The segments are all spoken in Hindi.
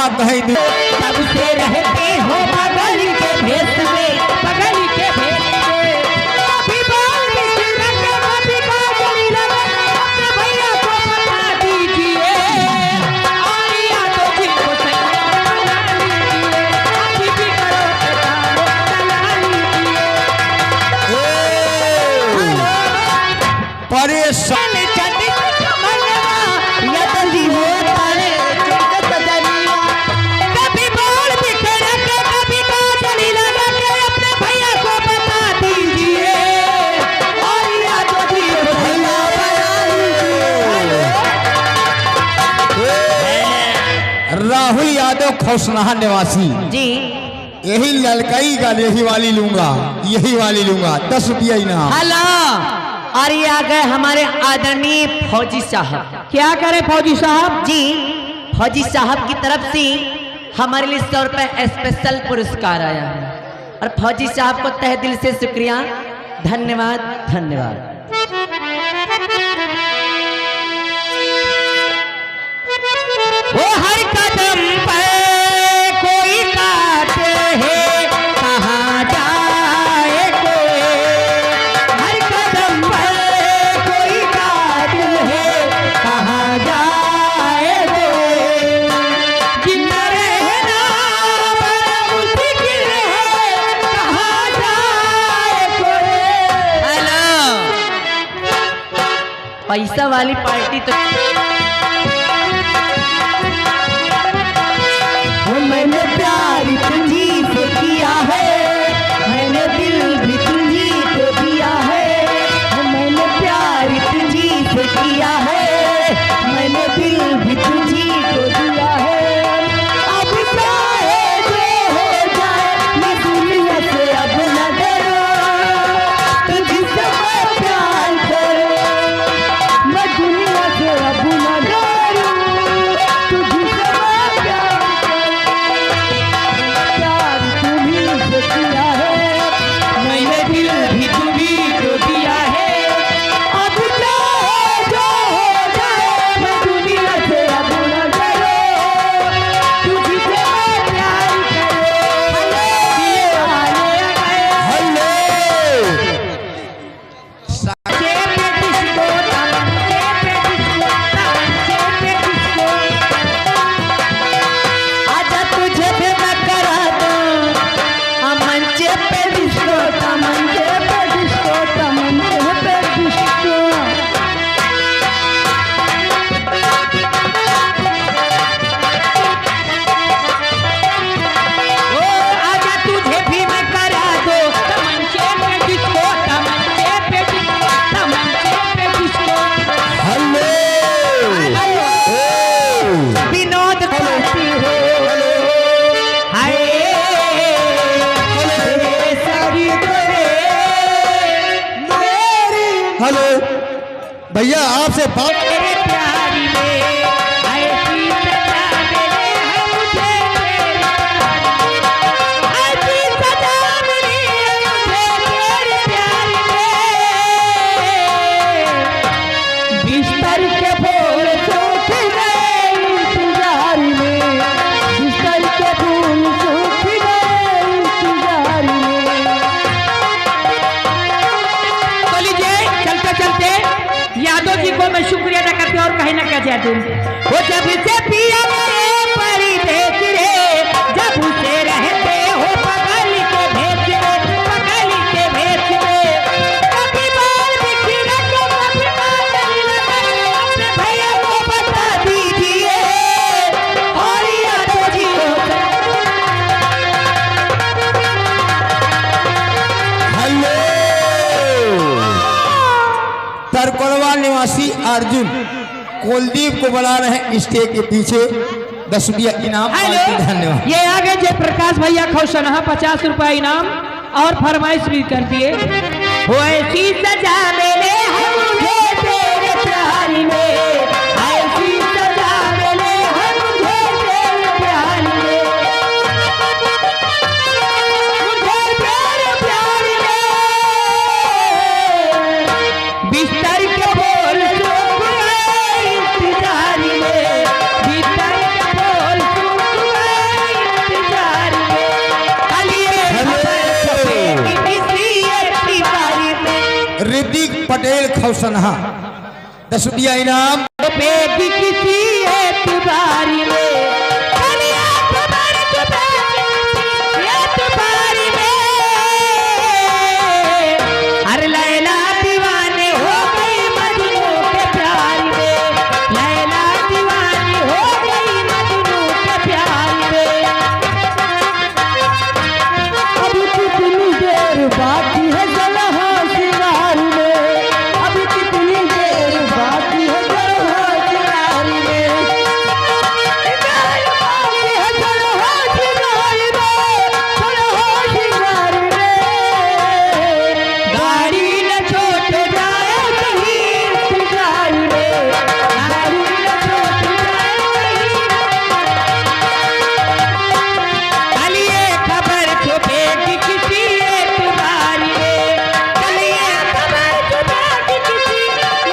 कहाँ कहीं तब से रहते हो बगल के भेस में, बगल के भेस में। कभी बाल बिखरक, कभी काजली लगा, अपने भैया को बता दीजिए। और यादों जी को सैया बना लीजिए, अभी भी करो के काम चला लीजिए। परेशान राहुल यादव खौसनाहा निवासी जी, यही ललकई का यही वाली लूंगा, यही वाली लूंगा, 10 रुपया इनाम। हेलो। और ये आ गए हमारे आदरणीय फौजी साहब। क्या करें फौजी साहब जी? फौजी साहब की तरफ से हमारे लिए 100 रुपए स्पेशल पुरस्कार आया है और फौजी साहब को तहे दिल से शुक्रिया, धन्यवाद धन्यवाद। वो हर कदम पर कोई काटे है, कहाँ जाए कोई। हर कदम पर कोई काटे है, कहाँ जाए कोई। जिंदा रहना बड़ा मुश्किल है, कहाँ जाए कोई। हेलो, पैसा वाली पार्टी तो मैंने प्यार तुझी से किया है, मैंने दिल भी तुझी को दिया है। मैंने प्यार तुझी से किया है, मैंने दिल भी तुझी को दिया है। अब चाहे जो हो जाए मैं दुनिया से अब न डरो, तुझसे मैं प्यार करूं, मैं दुनिया से अब न डरूं, तुझसे मैं प्यार किया है, मैंने दिल भी तुम्हीं को दिया है। अब चाहे जो हो जाए मैं दुनिया से अब न डरो, तुझसे मैं प्यार करूं। आजा तुझे भी मैं करा दूं मंचे पे डिस्को, मंचे पे डिस्को, मंचे पे डिस्को। ओ आजा तुझे भी मैं करा दो मंचे पे डिस्को, मंचे पे डिस्को, मंचे पे डिस्को। हेलो विनोद करती हो, हाय हेलो भैया, आपसे बात मेरे प्यारी में ऐसी सजा मिले है मुझे, ऐसी सजा मिली है मुझे तेरे प्यार में। बिस्तर के फूल सूख गए इंतजार में, बिस्तर के फूल सूख गए इंतजार में। तो लीजिए चलते चलते यादव जी को मैं शुक्रिया अदा करती हूँ और कहीं ना क्या चाहती हूँ। वो जब से पिया मेरे परिदेश रे, जब से रहते हो बगल के भेष में, बगल के भेष में। कभी बाल बिखरक, कभी काजली लगा, अपने भैया को बता दीजिए। और यादव जी को हेलो तरकोलवा निवासी अर्जुन कुलदीप को बुला रहे हैं स्टेज के पीछे, 10 रुपया इनाम। धन्यवाद। ये आगे जय प्रकाश भैया खौसनहा 50 रुपया इनाम और फरमाइश भी कर दिए। वो ऐसी सजा मिले है मुझे तेरे प्यार में, ऐसी सजा मिले है मुझे तेरे प्यार में, मुझे तेरे प्यार में। बिस्तर के बोल सूख गए इंतजार में, बिस्तर के बोल सूख गए ऋतिक पटेल खौसनहा। 10 रुपया इनाम। बेटी किसी एतबारी में कलिया खबर एतबारी में हर लैला दीवाने हो गई मजनू के प्यार में, लैला दीवानी हो गई मजनू के प्यार में। अभी कितनी देर बाकी है जलहा सिंगार में, अभी कितनी देर बाकी है जलहा सिंगार में, बाकी है जलहा सिंगार में, जलहा सिंगार में। गाड़ी न छूट जाए कहीं इंतजार में, गाड़ी न छूट जाए कहीं। कलिए खबर छुपेगी किसी एतबार में, कलिए खबर छुपेगी किसी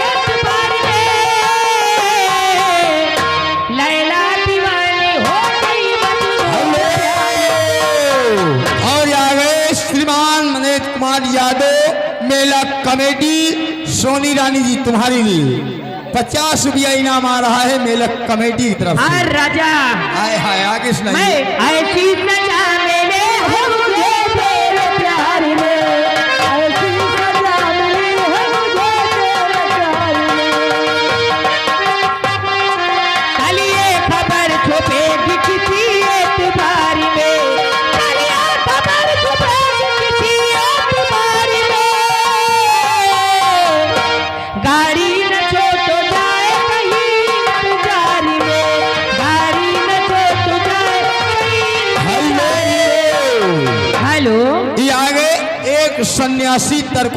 एतबार में। लैला दीवानी हो गई मजनू के प्यार में। और आगे श्रीमान मनोज कुमार यादव मेला कमेटी सोनी रानी जी तुम्हारे लिए 50 रुपया इनाम आ रहा है मेला कमेटी की तरफ से। हर राजा हाय हाय आगे सुनाइए। मैं ऐसी सजा मिले है मुझे तेरे प्यार में, ऐसी सजा मिली है मुझे तेरे प्यार में। कलिए खबर छुपेगी किसी एतबार में, कलिए खबर छुपेगी किसी एतबार में। गाड़ी न छोटो जाए कहीं इंतजार में, गाड़ी न छोटो जाए कहीं इंतजार में। हेलो ये आगे एक सन्यासी तर्क